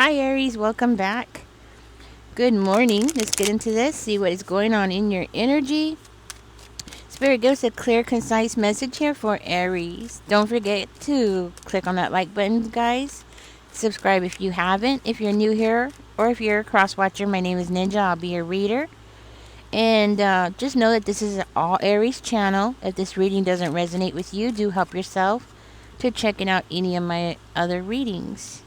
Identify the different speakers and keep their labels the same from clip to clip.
Speaker 1: Hi Aries, welcome back. Good morning. Let's get into this. See what is going on in your energy. Spirit gives a clear, concise message here for Aries. Don't forget to click on that like button, guys. Subscribe if you haven't. If you're new here or if you're a cross watcher, my name is Ninja. I'll be your reader. And just know that this is an all Aries channel. If this reading doesn't resonate with you, do help yourself to checking out any of my other readings.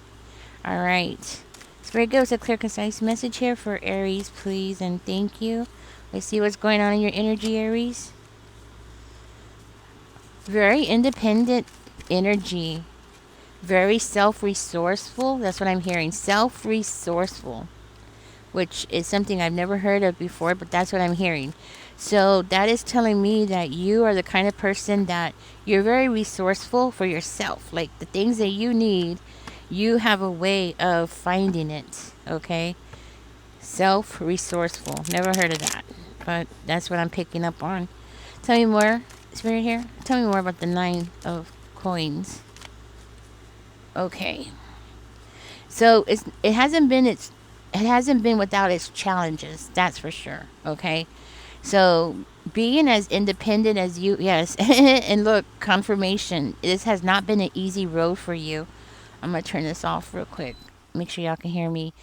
Speaker 1: All right. Spirit gives a clear, concise message here for Aries, please, and thank you. Let's see what's going on in your energy, Aries. Very independent energy. Very self-resourceful. That's what I'm hearing. Self-resourceful, which is something I've never heard of before, but that's what I'm hearing. So that is telling me that you are the kind of person that you're very resourceful for yourself. Like the things that you need, you have a way of finding it. Okay? Self resourceful. Never heard of that. But that's what I'm picking up on. Tell me more, Spirit here. Tell me more about the Nine of Coins. Okay. So it hasn't been without its challenges, that's for sure. Okay. So being as independent as you, yes, and look, confirmation. This has not been an easy road for you. I'm gonna turn this off real quick. Make sure y'all can hear me.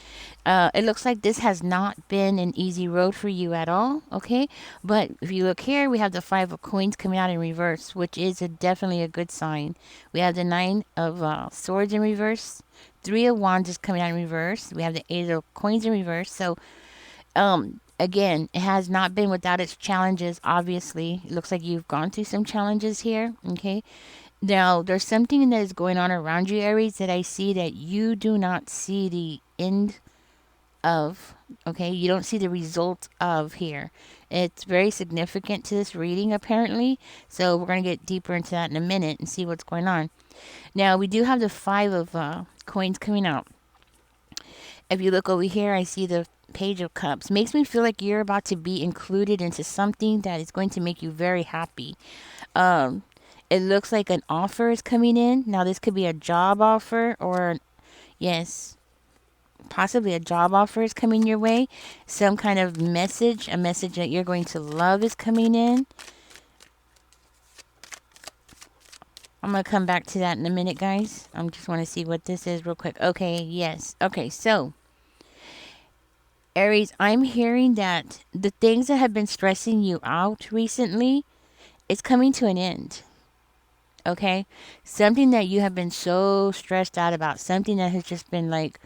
Speaker 1: It looks like this has not been an easy road for you at all. Okay, but if you look here, we have the Five of Coins coming out in reverse, which is definitely a good sign. We have the Nine of Swords in reverse. Three of Wands is coming out in reverse. We have the Eight of Coins in reverse. So again, it has not been without its challenges. Obviously, it looks like you've gone through some challenges here. Okay, now there's something that is going on around you, Aries, that I see that you do not see the end of. Okay, you don't see the result of here. It's very significant to this reading, apparently. So we're going to get deeper into that in a minute and see what's going on. Now, we do have the Five of Coins coming out. If you look over here, I see the Page of Cups. Makes me feel like you're about to be included into something that is going to make you very happy. Um, it looks like an offer is coming in. Now, this could be a job offer or, yes, possibly a job offer is coming your way. Some kind of message, a message that you're going to love is coming in. I'm going to come back to that in a minute, guys. I just want to see what this is real quick. Okay, yes. Okay, so Aries, I'm hearing that the things that have been stressing you out recently, it's coming to an end. Okay? Something that you have been so stressed out about, something that has just been like,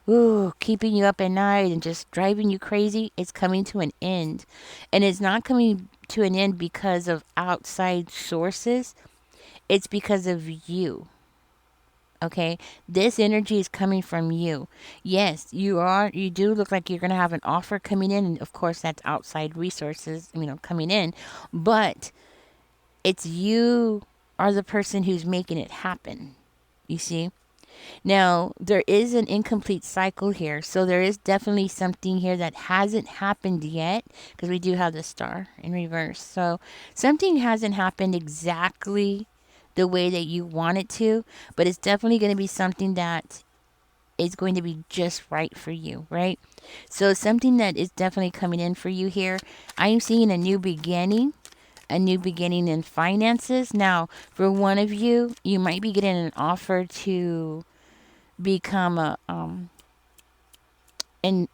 Speaker 1: ooh, keeping you up at night and just driving you crazy, it's coming to an end. And it's not coming to an end because of outside sources, it's because of you. Okay, this energy is coming from you. Yes, you do look like you're going to have an offer coming in, and of course that's outside resources, coming in, but it's you are the person who's making it happen. You see? Now, there is an incomplete cycle here. So there is definitely something here that hasn't happened yet because we do have the Star in reverse. So something hasn't happened exactly the way that you want it to, but it's definitely going to be something that is going to be just right for you, right? So something that is definitely coming in for you here. I am seeing a new beginning in finances. Now, for one of you, you might be getting an offer to become a in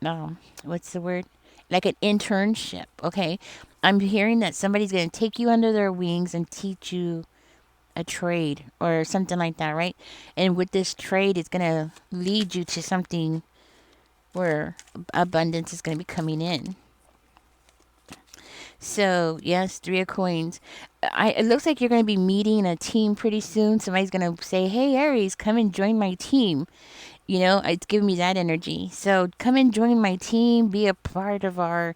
Speaker 1: what's the word, like an internship. Okay, I'm hearing that somebody's going to take you under their wings and teach you a trade or something like that, right? And with this trade, it's going to lead you to something where abundance is going to be coming in. So yes, Three of Coins. It looks like you're going to be meeting a team pretty soon. Somebody's going to say, "Hey, Aries, come and join my team." It's giving me that energy. So come and join my team. Be a part of our,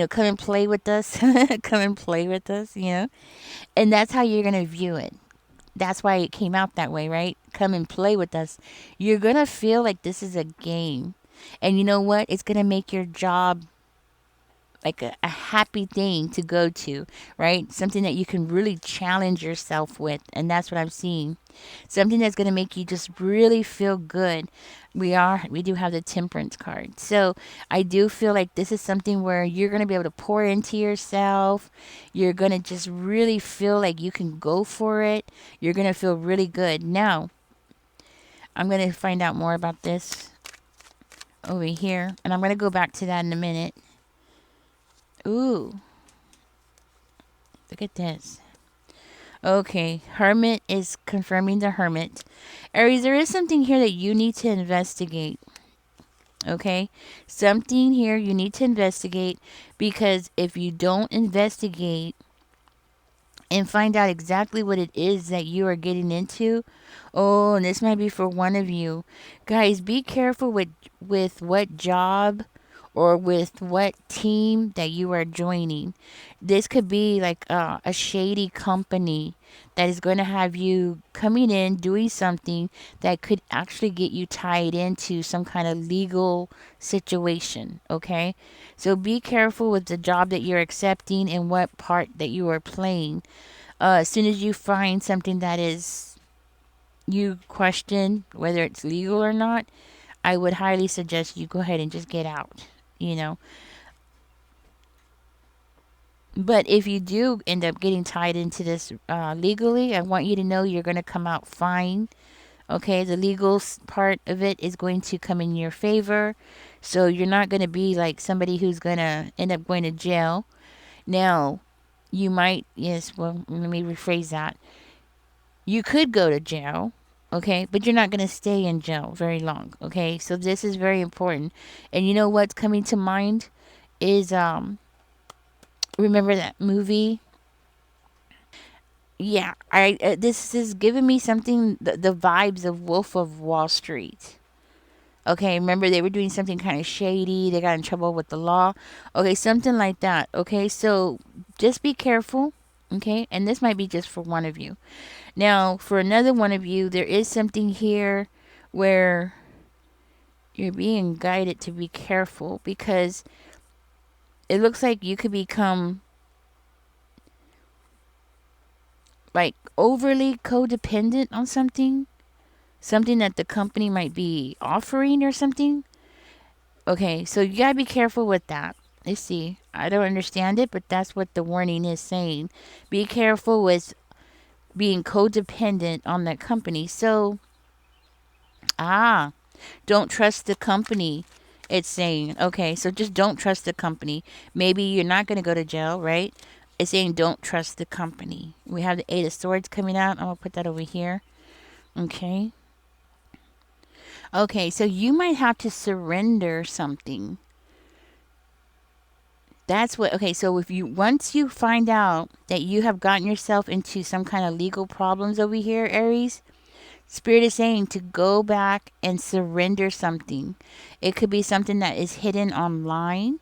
Speaker 1: come and play with us. Come and play with us. And that's how you're going to view it. That's why it came out that way, right? Come and play with us. You're going to feel like this is a game. And you know what? It's going to make your job like a happy thing to go to, right? Something that you can really challenge yourself with. And that's what I'm seeing. Something that's going to make you just really feel good. We do have the temperance card. So I do feel like this is something where you're going to be able to pour into yourself. You're going to just really feel like you can go for it. You're going to feel really good. Now, I'm going to find out more about this over here. And I'm going to go back to that in a minute. Ooh, look at this. Okay, Hermit is confirming the Hermit. Aries, there is something here that you need to investigate. Okay, something here you need to investigate, because if you don't investigate and find out exactly what it is that you are getting into, oh, and this might be for one of you guys, be careful with what job or with what team that you are joining. This could be like a shady company that is going to have you coming in doing something that could actually get you tied into some kind of legal situation. Okay, so be careful with the job that you're accepting and what part that you are playing. As soon as you find something that is, you question whether it's legal or not, I would highly suggest you go ahead and just get out, you know. But if you do end up getting tied into this legally, I want you to know you're going to come out fine. Okay, the legal part of it is going to come in your favor. So you're not going to be like somebody who's going to end up going to jail. Now, you might, yes, well, let me rephrase that. You could go to jail, okay, but you're not going to stay in jail very long, okay? So this is very important. And you know what's coming to mind is remember that movie? Yeah, I this is giving me something, the vibes of Wolf of Wall Street. Okay, remember they were doing something kind of shady. They got in trouble with the law. Okay, something like that. Okay, so just be careful. Okay, and this might be just for one of you. Now, for another one of you, there is something here where you're being guided to be careful, because it looks like you could become like overly codependent on something that the company might be offering or something. Okay, so you gotta be careful with that. Let's see. I don't understand it, but that's what the warning is saying. Be careful with being codependent on that company. So, ah, don't trust the company. It's saying, okay, so just don't trust the company. Maybe you're not going to go to jail, right? It's saying don't trust the company. We have the Eight of Swords coming out. I'm going to put that over here. Okay. Okay, so you might have to surrender something. That's what, okay, so if you, once you find out that you have gotten yourself into some kind of legal problems over here, Aries, Spirit is saying to go back and surrender something. It could be something that is hidden online.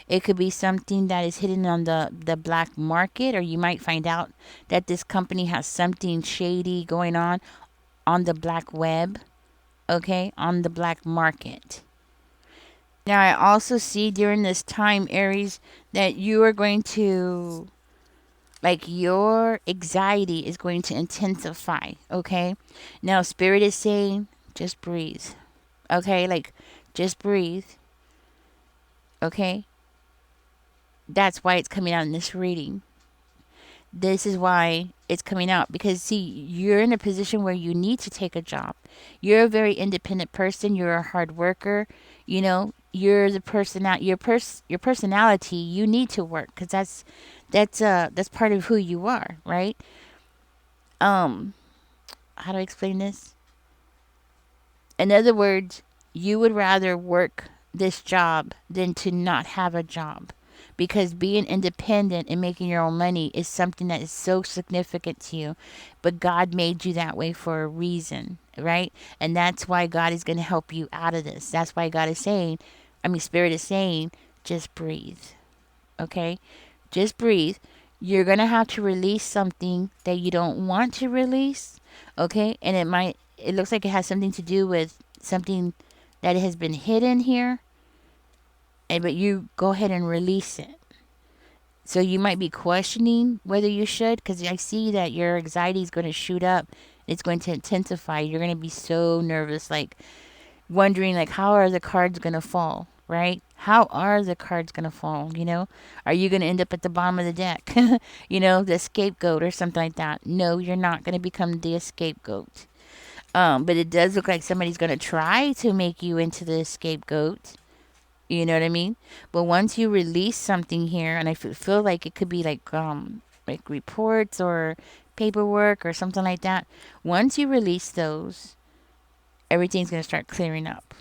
Speaker 1: It could be something that is hidden on the black market, or you might find out that this company has something shady going on the black web, okay, on the black market. Now, I also see during this time, Aries, that you are going to, like, your anxiety is going to intensify, okay? Now, Spirit is saying, just breathe, okay? Like, just breathe, okay? That's why it's coming out in this reading. This is why it's coming out, because see, you're in a position where you need to take a job. You're a very independent person. You're a hard worker. You know, you're the person that your personality. You need to work, because that's part of who you are, right? Um, how do I explain this? In other words, you would rather work this job than to not have a job, because being independent and making your own money is something that is so significant to you. But God made you that way for a reason, right? And that's why God is going to help you out of this. That's why God is saying, I mean, Spirit is saying, just breathe, okay? Just breathe. You're going to have to release something that you don't want to release, okay? And it looks like it has something to do with something that has been hidden here. And but you go ahead and release it. So you might be questioning whether you should, because I see that your anxiety is going to shoot up. It's going to intensify. You're going to be so nervous, like wondering, like, how are the cards going to fall, right? How are the cards going to fall? Are you going to end up at the bottom of the deck? The scapegoat or something like that. No, you're not going to become the scapegoat. But it does look like somebody's going to try to make you into the scapegoat. You know what I mean? But once you release something here, and I feel like it could be like reports or paperwork or something like that. Once you release those, everything's going to start clearing up.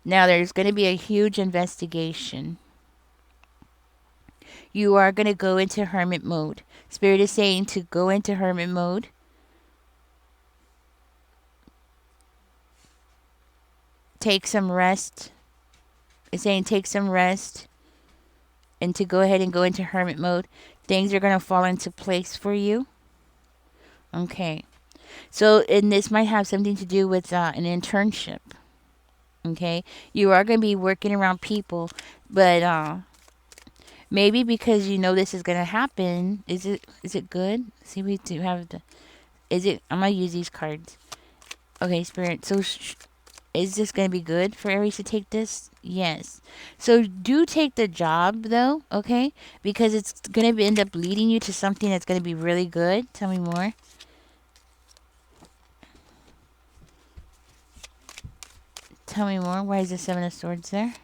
Speaker 1: Now there's going to be a huge investigation. You are going to go into hermit mode. Spirit is saying to go into hermit mode. Take some rest. It's saying take some rest and to go ahead and go into hermit mode. Things are going to fall into place for you. Okay. So, and this might have something to do with an internship. Okay. You are going to be working around people, but maybe because you know this is going to happen. Is it good? See, we do have the. Is it? I'm going to use these cards. Okay, Spirit. So, is this going to be good for Aries to take this? Yes. So do take the job though, okay? Because it's going to end up leading you to something that's going to be really good. Tell me more. Tell me more. Why is the Seven of Swords there?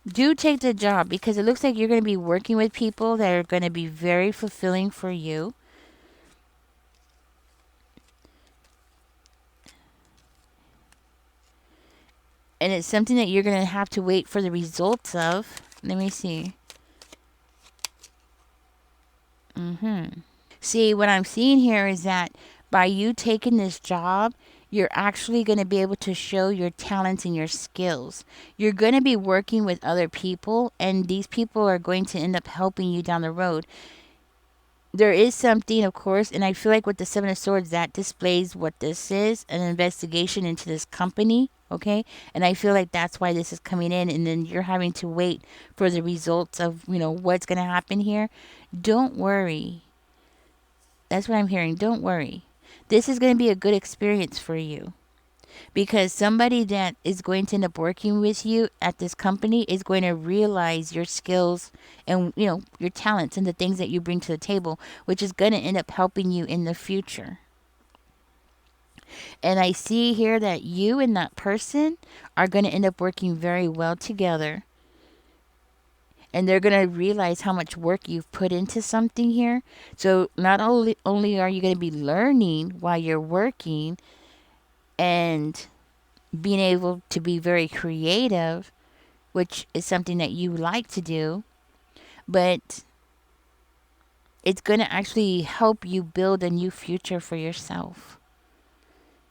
Speaker 1: Do take the job because it looks like you're going to be working with people that are going to be very fulfilling for you. And it's something that you're going to have to wait for the results of. Let me see. See, what I'm seeing here is that by you taking this job, you're actually going to be able to show your talents and your skills. You're going to be working with other people, and these people are going to end up helping you down the road. There is something, of course, and I feel like with the Seven of Swords, that displays what this is, an investigation into this company, okay? And I feel like that's why this is coming in, and then you're having to wait for the results of, what's going to happen here. Don't worry. That's what I'm hearing. Don't worry. This is going to be a good experience for you because somebody that is going to end up working with you at this company is going to realize your skills and your talents and the things that you bring to the table, which is going to end up helping you in the future. And I see here that you and that person are going to end up working very well together. And they're going to realize how much work you've put into something here. So not only are you going to be learning while you're working and being able to be very creative, which is something that you like to do, but it's going to actually help you build a new future for yourself.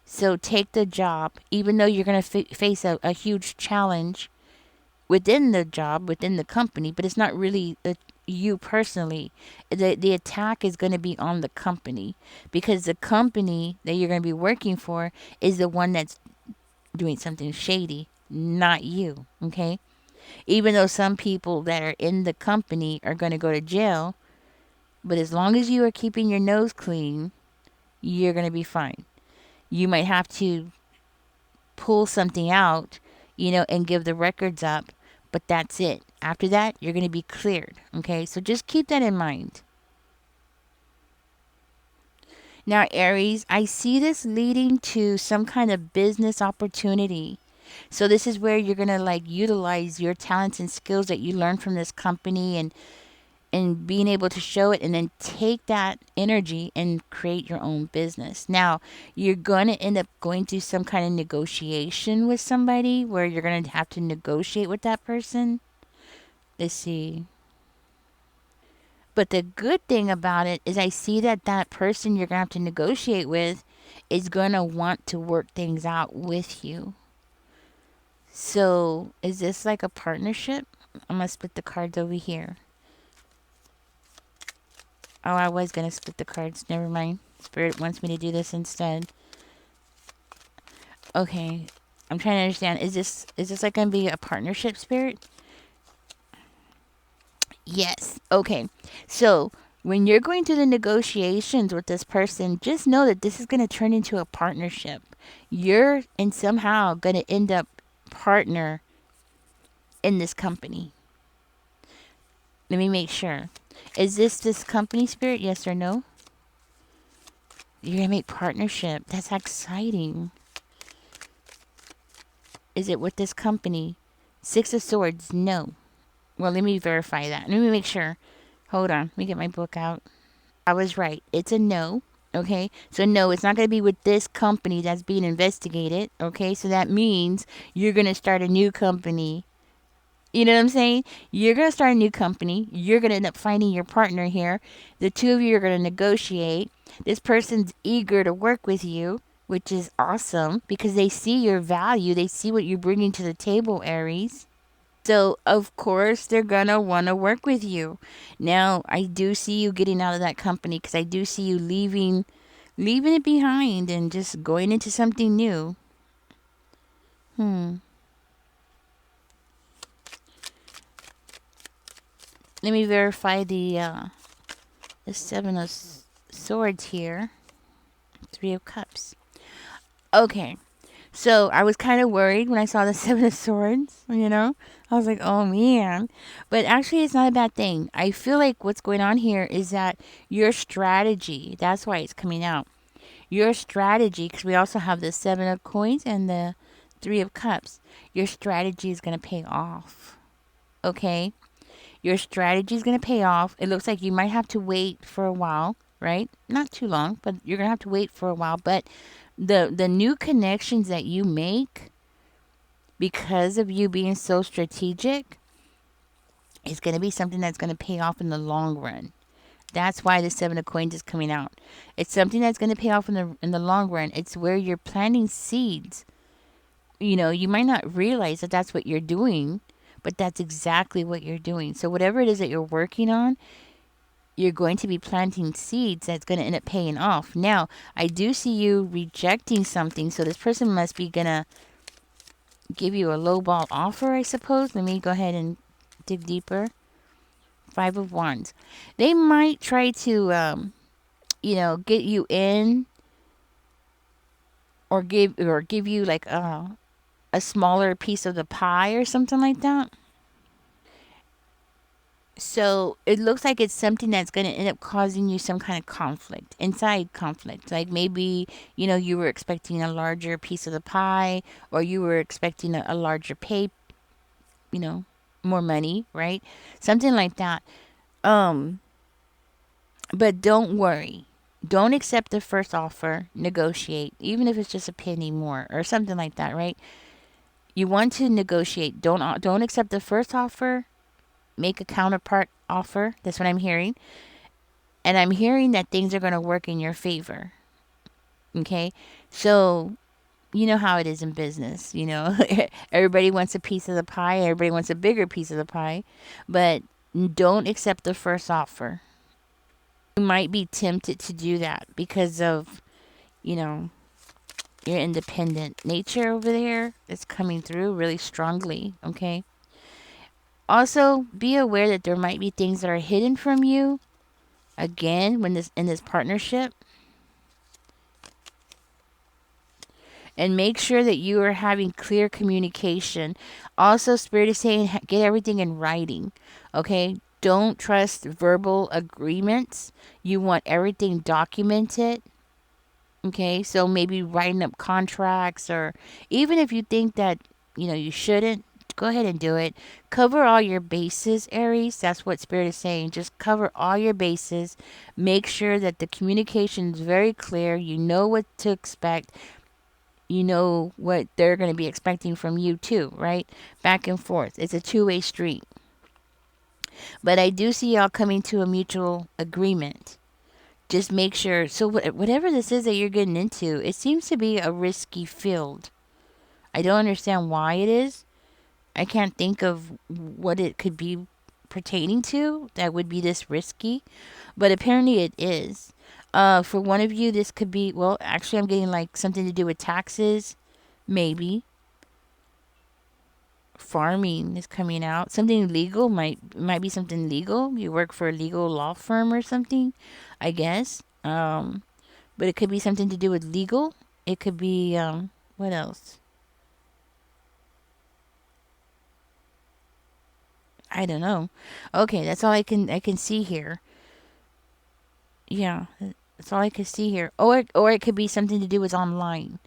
Speaker 1: So take the job, even though you're going to face a huge challenge within the job, within the company, but it's not really you personally. The attack is going to be on the company because the company that you're going to be working for is the one that's doing something shady, not you, okay? Even though some people that are in the company are going to go to jail, but as long as you are keeping your nose clean, you're going to be fine. You might have to pull something out, and give the records up, but that's it. After that, you're going to be cleared, okay? So just keep that in mind. Now, Aries, I see this leading to some kind of business opportunity. So this is where you're going to like utilize your talents and skills that you learned from this company and being able to show it and then take that energy and create your own business. Now, you're going to end up going through some kind of negotiation with somebody where you're going to have to negotiate with that person. Let's see. But the good thing about it is I see that that person you're going to have to negotiate with is going to want to work things out with you. So, is this like a partnership? I'm going to split the cards over here. Oh, I was going to split the cards. Never mind. Spirit wants me to do this instead. Okay. I'm trying to understand. Is this like going to be a partnership, Spirit? Yes. Okay. So when you're going through the negotiations with this person, just know that this is going to turn into a partnership. You're and somehow going to end up partner in this company. Let me make sure. Is this company, Spirit? Yes or no? You're going to make partnership. That's exciting. Is it with this company? Six of Swords? No. Well, let me verify that. Let me make sure. Hold on. Let me get my book out. I was right. It's a no. Okay. So, no, it's not going to be with this company that's being investigated. Okay. So, that means you're going to start a new company. You know what I'm saying? You're going to start a new company. You're going to end up finding your partner here. The two of you are going to negotiate. This person's eager to work with you, which is awesome because they see your value. They see what you're bringing to the table, Aries. So, of course, they're going to want to work with you. Now, I do see you getting out of that company because I do see you leaving it behind and just going into something new. Let me verify the Seven of Swords here. Three of Cups. Okay. So I was kind of worried when I saw the Seven of Swords, you know? I was like, oh man. But actually, it's not a bad thing. I feel like what's going on here is that your strategy, that's why it's coming out. Your strategy, because we also have the Seven of Coins and the Three of Cups, your strategy is going to pay off. Okay? Your strategy is going to pay off. It looks like you might have to wait for a while, right? Not too long, but you're going to have to wait for a while. But the new connections that you make because of you being so strategic is going to be something that's going to pay off in the long run. That's why the Seven of Coins is coming out. It's something that's going to pay off in the long run. It's where you're planting seeds. You know, you might not realize that that's what you're doing, but that's exactly what you're doing. So whatever it is that you're working on, you're going to be planting seeds that's going to end up paying off. Now, I do see you rejecting something, so this person must be going to give you a lowball offer, I suppose. Let me go ahead and dig deeper. Five of Wands. They might try to, get you in or give you like a smaller piece of the pie or something like that. So it looks like it's something that's going to end up causing you some kind of conflict, inside conflict. Like maybe, you were expecting a larger piece of the pie or you were expecting a larger pay, you know, more money, right? Something like that. Um, but don't worry. Don't accept the first offer. Negotiate, even if it's just a penny more or something like that, right? You want to negotiate. Don't accept the first offer. Make a counterpart offer. That's what I'm hearing. And I'm hearing that things are going to work in your favor. Okay? So, you know how it is in business, everybody wants a piece of the pie, everybody wants a bigger piece of the pie, but don't accept the first offer. You might be tempted to do that because of, you know, your independent nature over there is coming through really strongly, okay? Also, be aware that there might be things that are hidden from you again when this in this partnership, and make sure that you are having clear communication. Also, Spirit is saying get everything in writing, okay? Don't trust verbal agreements. You want everything documented, okay? So maybe writing up contracts, or even if you think that, you shouldn't, go ahead and do it. Cover all your bases, Aries. That's what Spirit is saying. Just cover all your bases. Make sure that the communication is very clear. You know what to expect. You know what they're going to be expecting from you too, right? Back and forth. It's a two-way street. But I do see y'all coming to a mutual agreement. Just make sure. So whatever this is that you're getting into, it seems to be a risky field. I don't understand why it is. I can't think of what it could be pertaining to that would be this risky, but apparently it is. For one of you, this could be, well, actually, I'm getting like something to do with taxes, maybe. farming is coming out. Something legal might be something legal. You work for a legal law firm or something, I guess. But it could be something to do with legal. It could be what else? I don't know. Okay, that's all I can see here. Yeah, that's all I can see here. Or it could be something to do with online.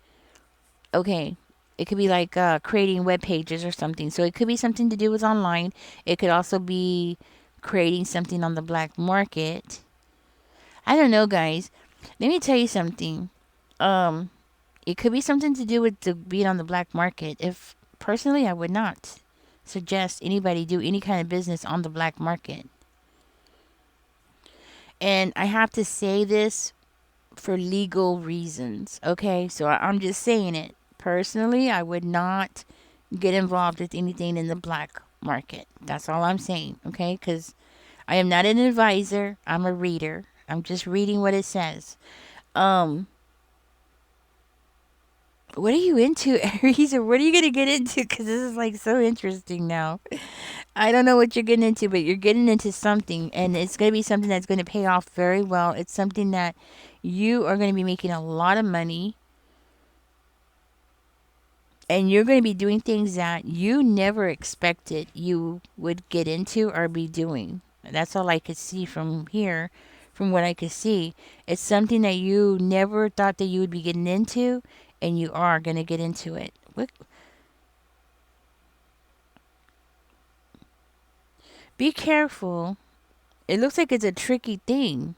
Speaker 1: Okay. It could be like creating web pages or something. So it could be something to do with online. It could also be creating something on the black market. I don't know, guys. Let me tell you something. Um, it could be something to do with the being on the black market. If personally, I would not suggest anybody do any kind of business on the black market. And I have to say this for legal reasons. Okay, so I'm just saying it. Personally, I would not get involved with anything in the black market. That's all I'm saying. Okay, because I am not an advisor. I'm a reader. I'm just reading what it says. Um, what are you into, Aries, or what are you gonna get into? Because this is like so interesting now. I don't know what you're getting into, but you're getting into something, and it's gonna be something that's gonna pay off very well. It's something that you are gonna be making a lot of money, and you're going to be doing things that you never expected you would get into or be doing. That's all I could see from here, from what I could see. It's something that you never thought that you would be getting into, and you are going to get into it. Be careful. It looks like it's a tricky thing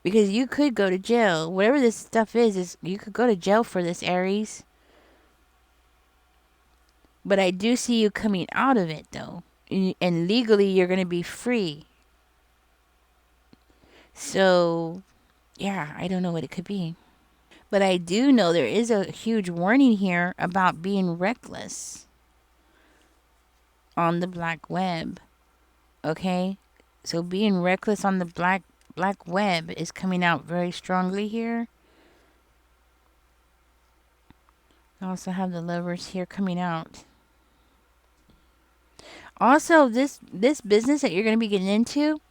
Speaker 1: because you could go to jail. Whatever this stuff is you could go to jail for this, Aries. But I do see you coming out of it, though. And legally, you're going to be free. So, yeah, I don't know what it could be. But I do know there is a huge warning here about being reckless on the black web. Okay? So being reckless on the black web is coming out very strongly here. I also have the lovers here coming out. Also, this business that you're going to be getting into,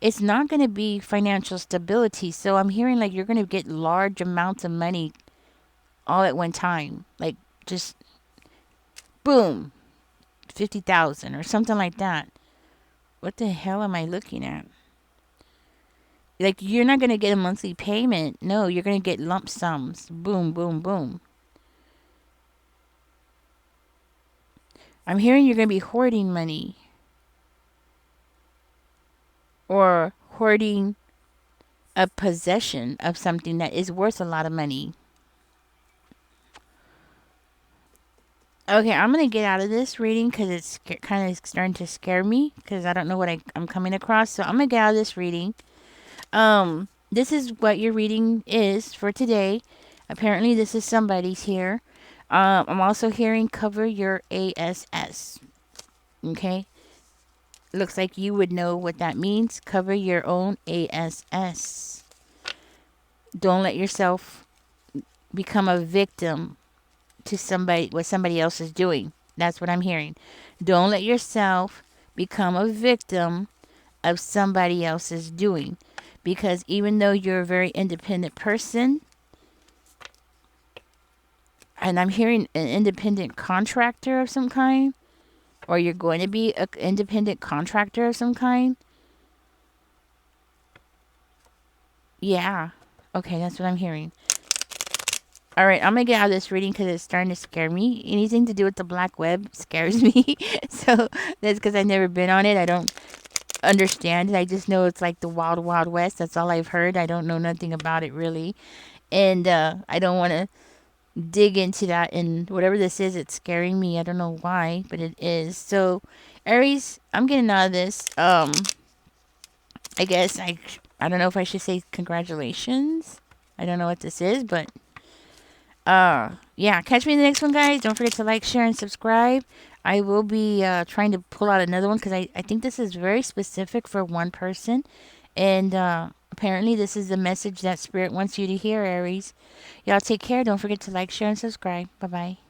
Speaker 1: it's not going to be financial stability. So I'm hearing like you're going to get large amounts of money all at one time. Like just boom, 50,000 or something like that. What the hell am I looking at? Like you're not going to get a monthly payment. No, you're going to get lump sums. Boom, boom, boom. I'm hearing you're going to be hoarding money or hoarding a possession of something that is worth a lot of money. Okay, I'm going to get out of this reading because it's kind of starting to scare me because I don't know what I'm coming across. So I'm going to get out of this reading. This is what your reading is for today. Apparently, this is somebody's here. I'm also hearing cover your ASS. Okay, looks like you would know what that means. Cover your own ASS. Don't let yourself become a victim to somebody what somebody else is doing. That's what I'm hearing. Don't let yourself become a victim of somebody else's doing. Because even though you're a very independent person, and I'm hearing an independent contractor of some kind, or you're going to be an independent contractor of some kind. Yeah. Okay, that's what I'm hearing. All right, I'm going to get out of this reading because it's starting to scare me. Anything to do with the black web scares me. So that's because I've never been on it. I don't understand it. I just know it's like the wild, wild west. That's all I've heard. I don't know nothing about it really. And I don't want to dig into that. And whatever this is, it's scaring me. I don't know why, but it is. So, Aries, I'm getting out of this. I guess I don't know if I should say congratulations. I don't know what this is, but yeah, catch me in the next one, guys. Don't forget to like, share, and subscribe. I will be trying to pull out another one because I think this is very specific for one person. And apparently, this is the message that Spirit wants you to hear, Aries. Y'all take care. Don't forget to like, share, and subscribe. Bye bye.